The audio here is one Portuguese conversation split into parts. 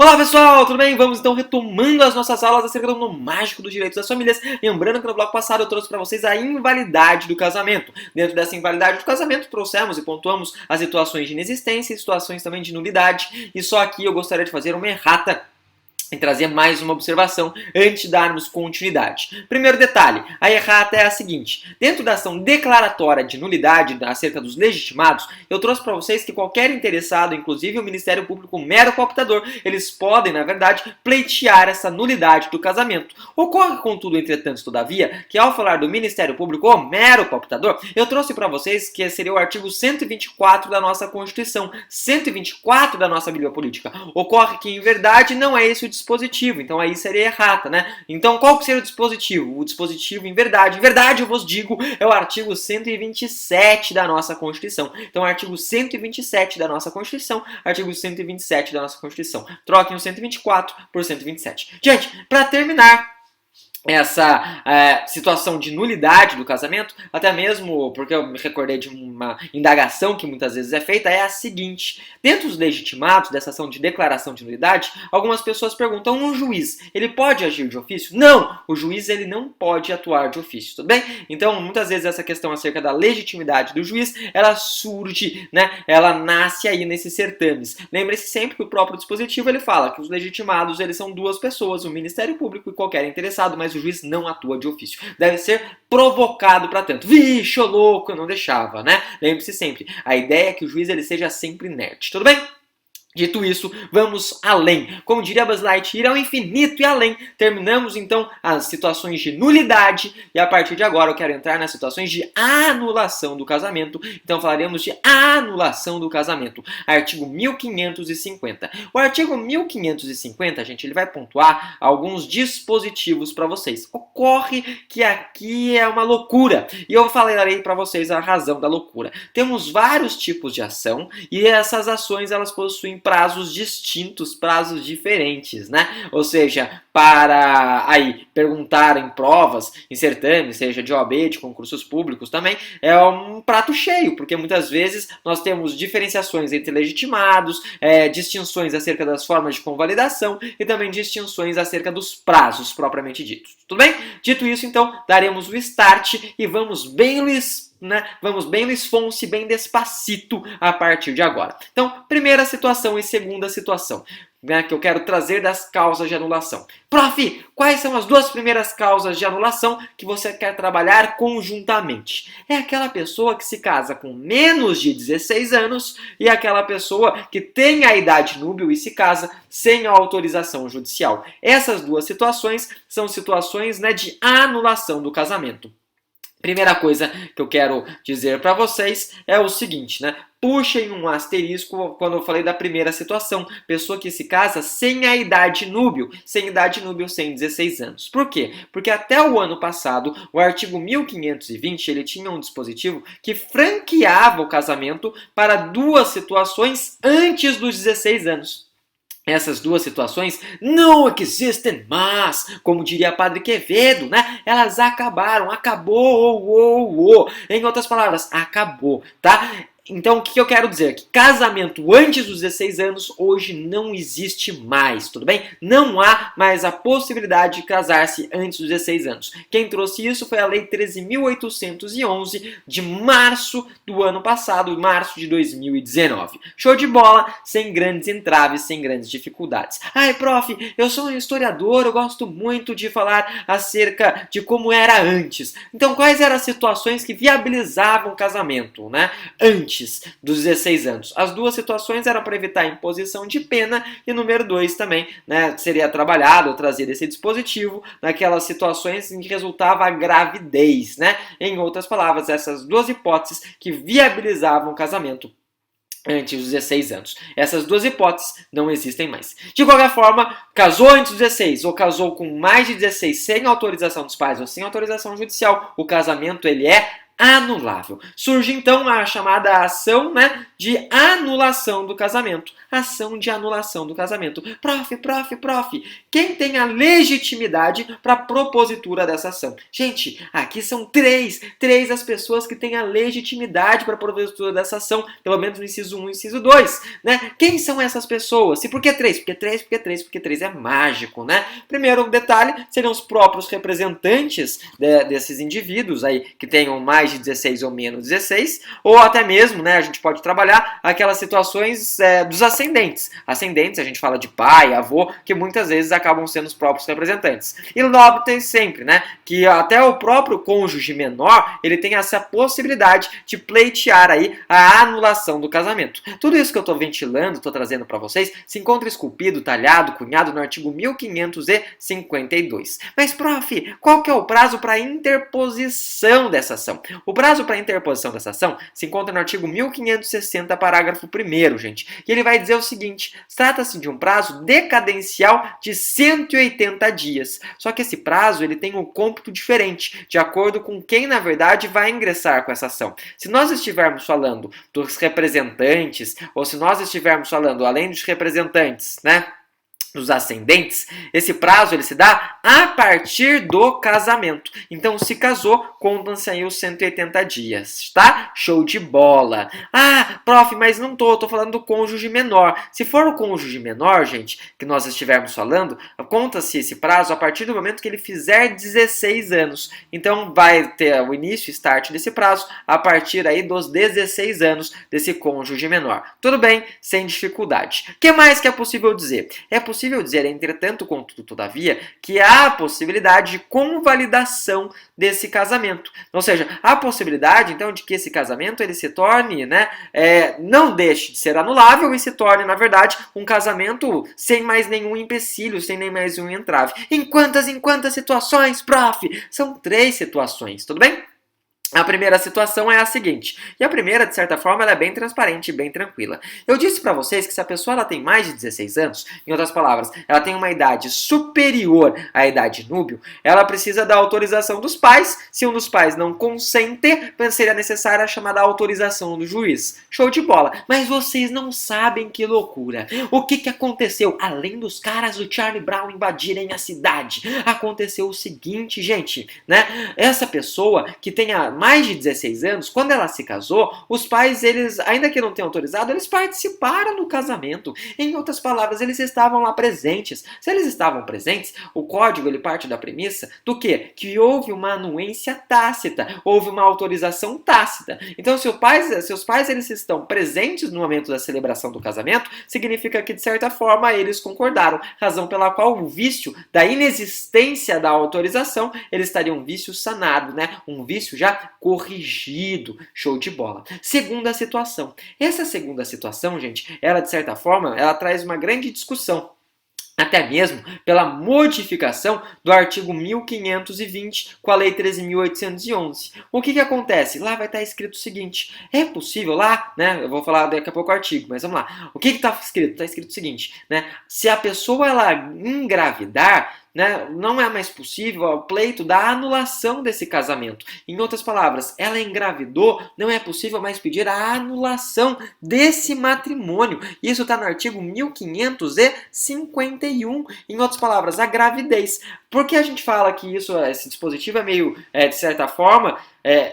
Olá pessoal, tudo bem? Vamos então retomando as nossas aulas acerca do mágico dos direitos das famílias. Lembrando que no bloco passado eu trouxe para vocês a invalidade do casamento. Dentro dessa invalidade do casamento trouxemos e pontuamos as situações de inexistência e situações também de nulidade. E só aqui eu gostaria de fazer uma errata e trazer mais uma observação antes de darmos continuidade. Primeiro detalhe, a errata é a seguinte: dentro da ação declaratória de nulidade acerca dos legitimados, eu trouxe para vocês que qualquer interessado, inclusive o Ministério Público mero cooptador, eles podem, na verdade, pleitear essa nulidade do casamento. Ocorre, contudo, entretanto, todavia, que ao falar do Ministério Público ou mero cooptador, eu trouxe para vocês que seria o artigo 124 da nossa Constituição, 124 da nossa Bíblia Política. Ocorre que, em verdade, não é esse o dispositivo, então aí seria errata, né? Então qual que seria o dispositivo? O dispositivo, em verdade eu vos digo, é o artigo 127 da nossa Constituição. Então artigo 127 da nossa Constituição, artigo 127 da nossa Constituição. Troquem o 124 por 127. Gente, para terminar essa situação de nulidade do casamento, até mesmo porque eu me recordei de uma indagação que muitas vezes é feita, é a seguinte: dentro dos legitimados dessa ação de declaração de nulidade, algumas pessoas perguntam: um juiz, ele pode agir de ofício? Não! O juiz, ele não pode atuar de ofício, tudo bem? Então, muitas vezes essa questão acerca da legitimidade do juiz, ela surge, né? Ela nasce aí nesses certames. Lembre-se sempre que o próprio dispositivo, ele fala que os legitimados, eles são duas pessoas, o Ministério Público e qualquer interessado, mas o juiz não atua de ofício. Deve ser provocado para tanto. Vixe, ô louco, eu não deixava, né? Lembre-se sempre, a ideia é que o juiz ele seja sempre inerte, tudo bem? Dito isso, vamos além. Como diria Buzz Lightyear, ao infinito e além. Terminamos então as situações de nulidade e a partir de agora eu quero entrar nas situações de anulação do casamento. Então falaremos de anulação do casamento. Artigo 1550. O artigo 1550, gente, ele vai pontuar alguns dispositivos para vocês. Ocorre que aqui é uma loucura e eu falarei para vocês a razão da loucura. Temos vários tipos de ação e essas ações elas possuem prazos distintos, prazos diferentes, né? Ou seja, para aí perguntar em provas, em certames, seja de OAB, de concursos públicos também, é um prato cheio, porque muitas vezes nós temos diferenciações entre legitimados, distinções acerca das formas de convalidação e também distinções acerca dos prazos propriamente ditos. Tudo bem? Dito isso, então, daremos o start e vamos bem, Luiz, né? Vamos bem Luiz Fonsi, bem despacito a partir de agora. Então, primeira situação e segunda situação, né, que eu quero trazer das causas de anulação. Prof, quais são as duas primeiras causas de anulação que você quer trabalhar conjuntamente? É aquela pessoa que se casa com menos de 16 anos e aquela pessoa que tem a idade núbil e se casa sem a autorização judicial. Essas duas situações são situações, né, de anulação do casamento. Primeira coisa que eu quero dizer para vocês é o seguinte, né? Puxem um asterisco quando eu falei da primeira situação. Pessoa que se casa sem a idade núbil, sem 16 anos. Por quê? Porque até o ano passado, o artigo 1520, ele tinha um dispositivo que franqueava o casamento para duas situações antes dos 16 anos. Essas duas situações não existem mais, como diria Padre Quevedo, né? Elas acabaram, acabou. Em outras palavras, acabou, tá? Então, o que eu quero dizer? Que casamento antes dos 16 anos hoje não existe mais, tudo bem? Não há mais a possibilidade de casar-se antes dos 16 anos. Quem trouxe isso foi a Lei 13.811 de março do ano passado, março de 2019. Show de bola, sem grandes entraves, sem grandes dificuldades. Ai, prof, eu sou um historiador, eu gosto muito de falar acerca de como era antes. Então, quais eram as situações que viabilizavam o casamento, né? Antes dos 16 anos. As duas situações eram para evitar a imposição de pena e número 2 também, né, seria trabalhado ou trazido esse dispositivo naquelas situações em que resultava a gravidez, né? Em outras palavras, essas duas hipóteses que viabilizavam o casamento antes dos 16 anos. Essas duas hipóteses não existem mais. De qualquer forma, casou antes dos 16 ou casou com mais de 16 sem autorização dos pais ou sem autorização judicial, o casamento ele é anulável. Surge então a chamada ação, né, de anulação do casamento. Ação de anulação do casamento. Prof, quem tem a legitimidade para a propositura dessa ação? Gente, aqui são três as pessoas que têm a legitimidade para a propositura dessa ação, pelo menos no inciso 1 e inciso 2, né? Quem são essas pessoas? E por que três? Porque três é mágico, né? Primeiro detalhe, seriam os próprios representantes desses indivíduos aí, que tenham mais de 16 ou menos 16, ou até mesmo, né, a gente pode trabalhar aquelas situações dos ascendentes. Ascendentes, a gente fala de pai, avô, que muitas vezes acabam sendo os próprios representantes. E notem sempre, né, que até o próprio cônjuge menor, ele tem essa possibilidade de pleitear aí a anulação do casamento. Tudo isso que eu estou ventilando, estou trazendo para vocês, se encontra esculpido, talhado, cunhado no artigo 1552. Mas, prof, qual que é o prazo para interposição dessa ação? O prazo para interposição dessa ação se encontra no artigo 1560, parágrafo 1º, gente. E ele vai dizer o seguinte: trata-se de um prazo decadencial de 180 dias. Só que esse prazo ele tem um cômputo diferente, de acordo com quem, na verdade, vai ingressar com essa ação. Se nós estivermos falando dos representantes, ou se nós estivermos falando, além dos representantes, né, dos ascendentes, esse prazo ele se dá a partir do casamento. Então, se casou, contam-se aí os 180 dias, tá? Show de bola! Ah, prof, mas não tô falando do cônjuge menor. Se for o cônjuge menor, gente, que nós estivermos falando, conta-se esse prazo a partir do momento que ele fizer 16 anos. Então, vai ter o início, start desse prazo, a partir aí dos 16 anos desse cônjuge menor. Tudo bem? Sem dificuldade. O que mais que é possível dizer? É possível dizer, entretanto, contudo, todavia, que há a possibilidade de convalidação desse casamento. Ou seja, há a possibilidade, então, de que esse casamento ele se torne, né, não deixe de ser anulável e se torne, na verdade, um casamento sem mais nenhum empecilho, sem nem mais um entrave. Em quantas situações, prof? São 3 situações, tudo bem? A primeira situação é a seguinte, e a primeira, de certa forma, ela é bem transparente e bem tranquila. Eu disse para vocês que se a pessoa ela tem mais de 16 anos, em outras palavras, ela tem uma idade superior à idade núbio, ela precisa da autorização dos pais. Se um dos pais não consente, seria necessária a chamada autorização do juiz. Show de bola! Mas vocês não sabem que loucura! O que aconteceu? Além dos caras do Charlie Brown invadirem a cidade, aconteceu o seguinte, gente, né? Essa pessoa que tenha mais de 16 anos, quando ela se casou, os pais, eles, ainda que não tenham autorizado, eles participaram do casamento. Em outras palavras, eles estavam lá presentes. Se eles estavam presentes, o código ele parte da premissa do quê? Que houve uma anuência tácita, houve uma autorização tácita. Então, se os pais eles estão presentes no momento da celebração do casamento, significa que, de certa forma, eles concordaram, razão pela qual o vício da inexistência da autorização, ele estaria um vício sanado, né? Um vício já corrigido. Show de bola. Segunda situação. Essa segunda situação, gente, ela de certa forma, ela traz uma grande discussão. Até mesmo pela modificação do artigo 1520 com a Lei 13.811. O que acontece? Lá vai estar escrito o seguinte, é possível lá, né, eu vou falar daqui a pouco o artigo, mas vamos lá. O que está escrito? Está escrito o seguinte, né, se a pessoa ela engravidar, né, não é mais possível o pleito da anulação desse casamento. Em outras palavras, ela engravidou, não é possível mais pedir a anulação desse matrimônio. Isso está no artigo 1551. Em outras palavras, a gravidez. Por que a gente fala que esse dispositivo é meio, de certa forma,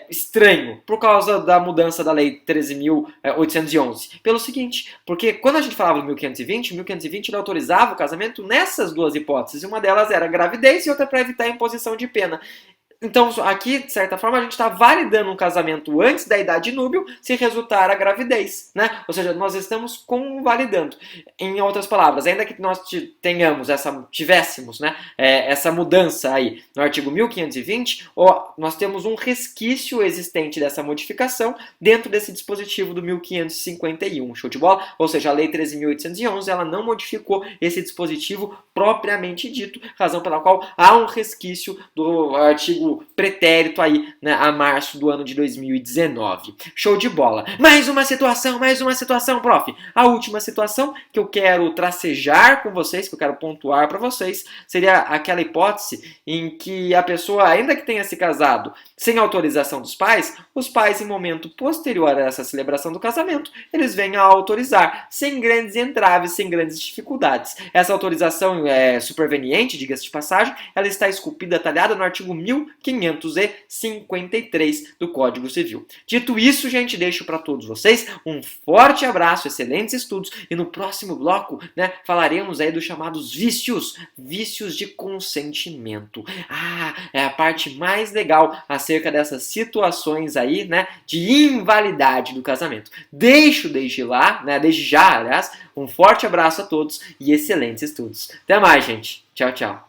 estranho? Por causa da mudança da Lei 13.811. Pelo seguinte, porque quando a gente falava do 1520, o 1520 ele autorizava o casamento nessas duas hipóteses. Uma delas era gravidez e outra para evitar a imposição de pena. Então, aqui, de certa forma, a gente está validando um casamento antes da idade núbio se resultar a gravidez, né? Ou seja, nós estamos convalidando. Em outras palavras, ainda que nós tivéssemos, né, essa mudança aí no artigo 1520, nós temos um resquício existente dessa modificação dentro desse dispositivo do 1551. Show de bola? Ou seja, a Lei 13.811, ela não modificou esse dispositivo propriamente dito, razão pela qual há um resquício do artigo o pretérito aí, né, a março do ano de 2019. Show de bola. Mais uma situação, prof. A última situação que eu quero tracejar com vocês, que eu quero pontuar para vocês, seria aquela hipótese em que a pessoa, ainda que tenha se casado sem autorização dos pais, os pais, em momento posterior a essa celebração do casamento, eles vêm a autorizar, sem grandes entraves, sem grandes dificuldades. Essa autorização é superveniente, diga-se de passagem, ela está esculpida, talhada no artigo 1553 do Código Civil. Dito isso, gente, deixo para todos vocês um forte abraço, excelentes estudos, e no próximo bloco, né, falaremos aí dos chamados vícios de consentimento. É a parte mais legal acerca dessas situações aí, né, de invalidade do casamento. Deixo desde já, aliás, um forte abraço a todos e excelentes estudos. Até mais, gente. Tchau, tchau.